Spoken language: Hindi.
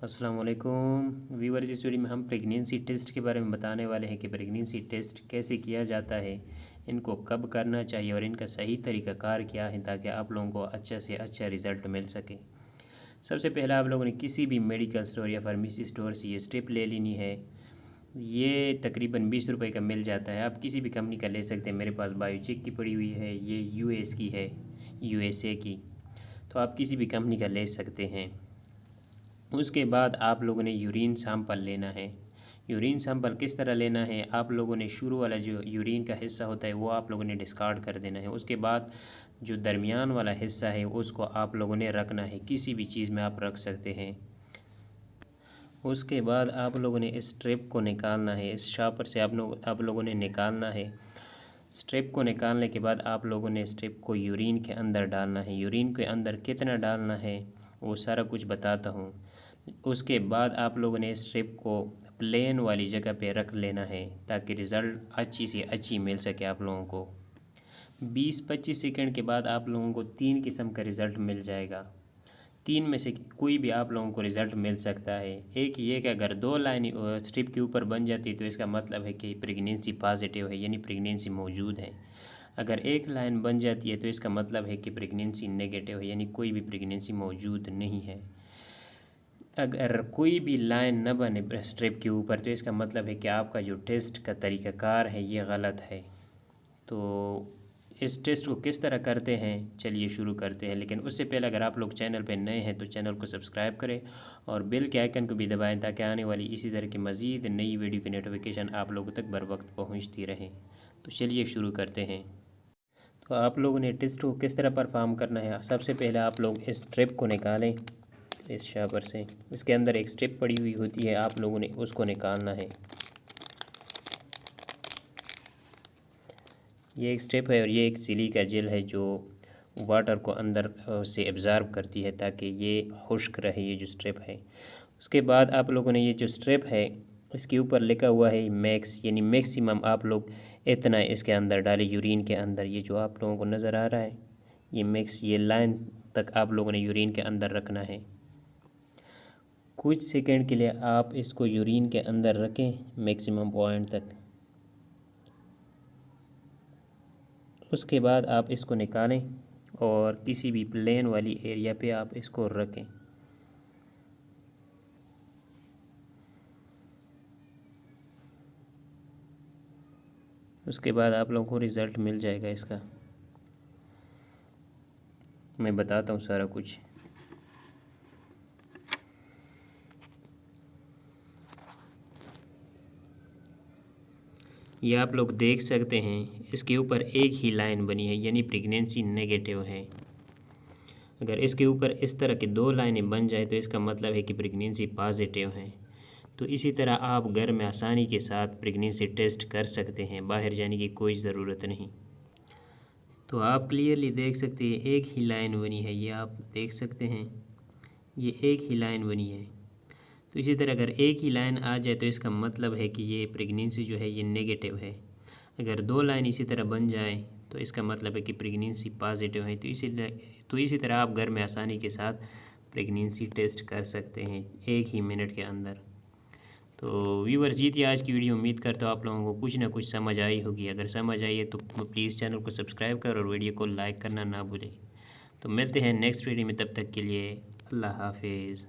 अस्सलाम वालेकुम व्यूअर्स। इस वीडियो में हम प्रेगनेंसी टेस्ट के बारे में बताने वाले हैं कि प्रेगनेंसी टेस्ट कैसे किया जाता है, इनको कब करना चाहिए और इनका सही तरीक़ाकार क्या है ताकि आप लोगों को अच्छा से अच्छा रिज़ल्ट मिल सके। सबसे पहले आप लोगों ने किसी भी मेडिकल स्टोर या फार्मेसी स्टोर से ये स्ट्रिप ले लेनी है। ये तकरीबन 20 रुपये का मिल जाता है। आप किसी भी कंपनी का ले सकते हैं। मेरे पास बायोचेक की पड़ी हुई है, ये यूएस की है, यूएसए की, तो आप किसी भी कंपनी का ले सकते हैं। उसके बाद आप लोगों ने यूरिन सैंपल लेना है। यूरिन सैंपल किस तरह लेना है, आप लोगों ने शुरू वाला जो यूरिन का हिस्सा होता है वो आप लोगों ने डिस्कार्ड कर देना है। उसके बाद जो दरमियान वाला हिस्सा है उसको आप लोगों ने रखना है, किसी भी चीज़ में आप रख सकते हैं। उसके बाद आप लोगों ने इस स्ट्रिप को निकालना है, इस शापर से आप लोगों ने निकालना है। स्ट्रिप को निकालने के बाद आप लोगों ने स्ट्रिप को यूरिन के अंदर डालना है। यूरिन के अंदर कितना डालना है वो सारा कुछ बताता हूँ। उसके बाद आप लोगों ने स्ट्रिप को प्लेन वाली जगह पे रख लेना है ताकि रिज़ल्ट अच्छी से अच्छी मिल सके आप लोगों को। 20-25 सेकंड के बाद आप लोगों को 3 किस्म का रिज़ल्ट मिल जाएगा। 3 में से कोई भी आप लोगों को रिज़ल्ट मिल सकता है। एक ये कि अगर 2 लाइन स्ट्रिप के ऊपर बन जाती है तो इसका मतलब है कि प्रेगनेंसी पॉजिटिव है, यानी प्रेगनेंसी मौजूद है। अगर एक लाइन बन जाती है तो इसका मतलब है कि प्रेगनेंसी नेगेटिव है, यानी कोई भी प्रेगनेंसी मौजूद नहीं है। अगर कोई भी लाइन न बने स्ट्रिप के ऊपर तो इसका मतलब है कि आपका जो टेस्ट का तरीक़ाकार है ये गलत है। तो इस टेस्ट को किस तरह करते हैं चलिए शुरू करते हैं। लेकिन उससे पहले अगर आप लोग चैनल पर नए हैं तो चैनल को सब्सक्राइब करें और बेल के आइकन को भी दबाएं ताकि आने वाली इसी तरह की मज़ीद नई वीडियो की नोटिफिकेशन आप लोगों तक बर वक्त पहुँचती रहे। तो चलिए शुरू करते हैं। तो आप लोगों ने टेस्ट को किस तरह परफॉर्म करना है, सबसे पहले आप लोग इस स्ट्रिप को निकालें इस शापर से। इसके अंदर एक स्ट्रिप पड़ी हुई होती है, आप लोगों ने उसको निकालना है। ये एक स्ट्रिप है और ये एक सिलिका जेल है जो वाटर को अंदर से एब्ज़ॉर्ब करती है ताकि ये खुश्क रहे ये जो स्ट्रिप है। उसके बाद आप लोगों ने ये जो स्ट्रिप है इसके ऊपर लिखा हुआ है मैक्स, यानी मैक्सिमम आप लोग इतना इसके अंदर डालें यूरिन के अंदर। ये जो आप लोगों को नज़र आ रहा है ये मैक्स, ये लाइन तक आप लोगों ने यूरिन के अंदर रखना है। कुछ सेकंड के लिए आप इसको यूरिन के अंदर रखें मैक्सिमम पॉइंट तक। उसके बाद आप इसको निकालें और किसी भी प्लेन वाली एरिया पे आप इसको रखें। उसके बाद आप लोगों को रिज़ल्ट मिल जाएगा इसका। मैं बताता हूँ सारा कुछ। ये आप लोग देख सकते हैं इसके ऊपर एक ही लाइन बनी है, यानी प्रेगनेंसी नेगेटिव है। अगर इसके ऊपर इस तरह की 2 लाइनें बन जाए तो इसका मतलब है कि प्रेगनेंसी पॉजिटिव है। तो इसी तरह आप घर में आसानी के साथ प्रेगनेंसी टेस्ट कर सकते हैं, बाहर जाने की कोई ज़रूरत नहीं। तो आप क्लियरली देख सकते हैं एक ही लाइन बनी है, ये आप देख सकते हैं ये एक ही लाइन बनी है। तो इसी तरह अगर एक ही लाइन आ जाए तो इसका मतलब है कि ये प्रेगनेंसी जो है ये नेगेटिव है। अगर 2 लाइन इसी तरह बन जाए तो इसका मतलब है कि प्रेगनेंसी पॉजिटिव है। तो इसी तरह आप घर में आसानी के साथ प्रेगनेंसी टेस्ट कर सकते हैं 1 ही मिनट के अंदर। तो व्यूअर्स जी थी आज की वीडियो। उम्मीद करता हूँ आप लोगों को कुछ ना कुछ समझ आई होगी। अगर समझ आई है तो प्लीज़ चैनल को सब्सक्राइब कर और वीडियो को लाइक करना ना भूलें। तो मिलते हैं नेक्स्ट वीडियो में, तब तक के लिए अल्लाह हाफिज़।